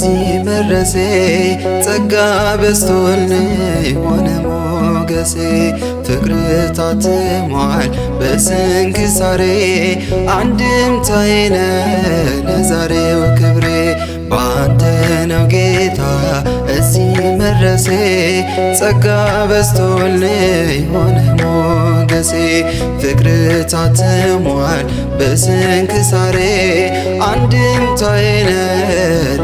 እዚህ መድረሴ ጸጋ በዝቶልኝ ሆነ ሞገሴ ፍቅር ታትሟል በስንክሳሬ አንድምታዬ ነህ ለዛሬው ክብሬ ባንተ ነው ጌታ እዚህ መድረሴ ጸጋ በዝቶልኝ ሆነ ሞገሴ ፍቅር ታትሟል በስንክሳሬ አንድምታዬ ነህ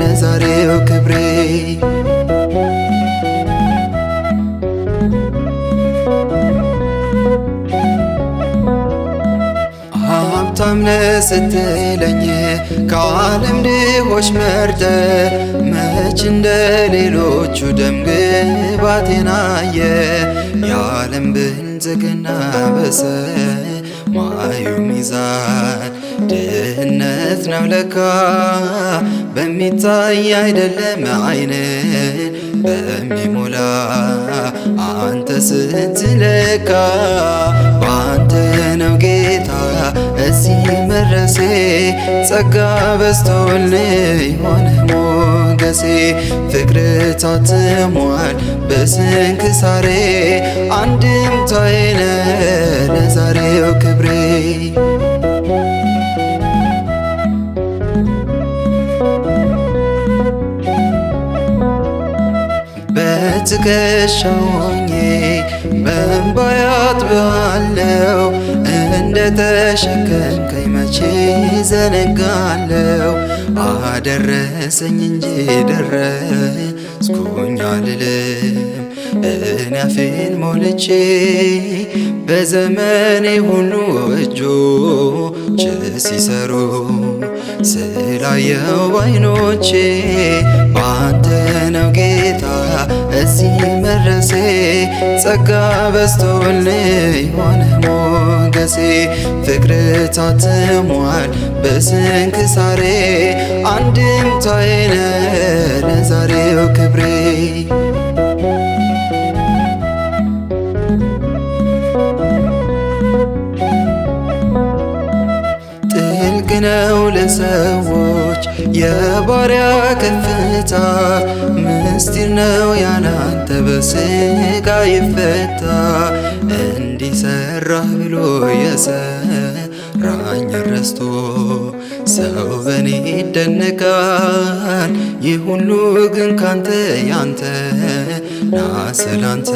ለዛሬው ክብሬ ሀብታም ነህ ስትለኝ ከዓለም ድሆች መርጠ መች እንደ ሌሎቹ ደም ግባቴን አየ የዓለም ብልጽግና በሰማዩ ሚዛን ድህነት ነው ለካ በሚታይ አይደለም ዓይንን በሚሞላ አንተ ስትለካ ባንተ ነው ጌታ እዚህ መድረሴ ጸጋ በዝቶልኝ ሆነ ሞገሴ ፍቅር ታትሟል በስንክሳሬ አንድምታዬ ነህ ለዛሬው ክብሬ በትከሻው ሆኜ በእንባ አጥብሃለሁ እንደ ተሸከምከኝ መቼ ዘነጋለሁ አደረሰኝ እንጂ ደረስኩኝ አልልም እኔ አፌን ሞልቼ በዘመኔ ሁሉ እጆች ሲሰሩ ስላየው ባይኖቼ ባንተ ነው ጌታ እዚህ መድረሴ ጸጋ በዝቶልኝ ሆነ ሞገሴ ፍቅር ታትሟል በስንክሳሬ አንድምታዬ ነህ ለዛሬው ክብሬ ጥልቅ ነው ለሰዎች የባሪያ ከፍታ ምስጢር ነው ያላንተ በሥጋ ይፈታ እንዲሰራህ ብሎ የሰራኝ ረስቶ ሰው በኔ ይደነቃል ይህ ሁሉ ግን ካንተ ያንተ ና ስላንተ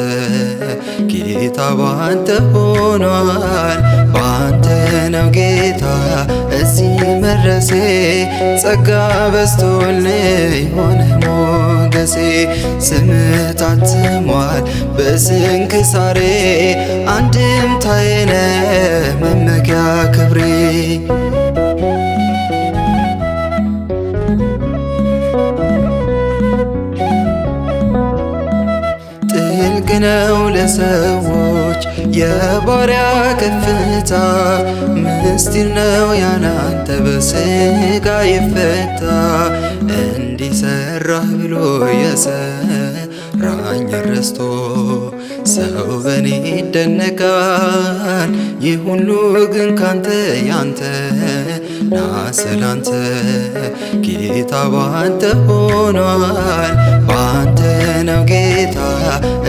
ጌታ ባንተ ሆኗል ባንተ ነው ጌታ እዚህ መድረሴ ጸጋ በዝቶልኝ ሆነ ሞገሴ ስምህ ታትሟል በስንክሳሬ አንድምታዬ ነህ መመኪያ ክብሬ ጥልቅ ነው ለሰዎች የባሪያ ከፍታ ምስጢር ነው ያላንተ በሥጋ ይፈታ እንዲሰራህ ብሎ የሰራኝ ረስቶ ሰው በኔ ይደነቃል ይህ ሁሉ ግን ካንተ ያንተ ና ስላንተ ጌታ ባንተ ሆኗል ባንተ ነው ጌታ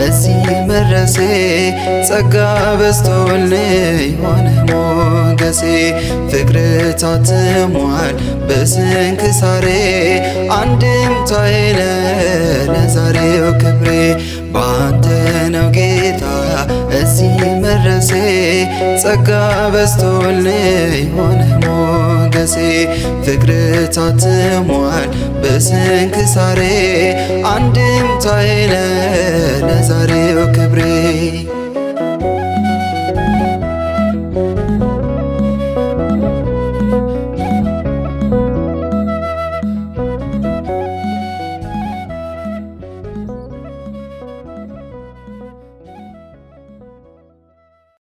እዚህ መድረሴ ጸጋ በዝቶልኝ ሆነ ሞገሴ ፍቅር ታትሟል በስንክሳሬ አንድምታዬ ነህ ለዛሬው ክብሬ ባንተ ነው ጌታ እዚህ መድረሴ ጸጋ በዝቶልኝ ሆነ ሞገሴ ፍቅር ታትሟል በስንክሳሬ አንድምታዬ ነህ ለዛሬው ክብሬ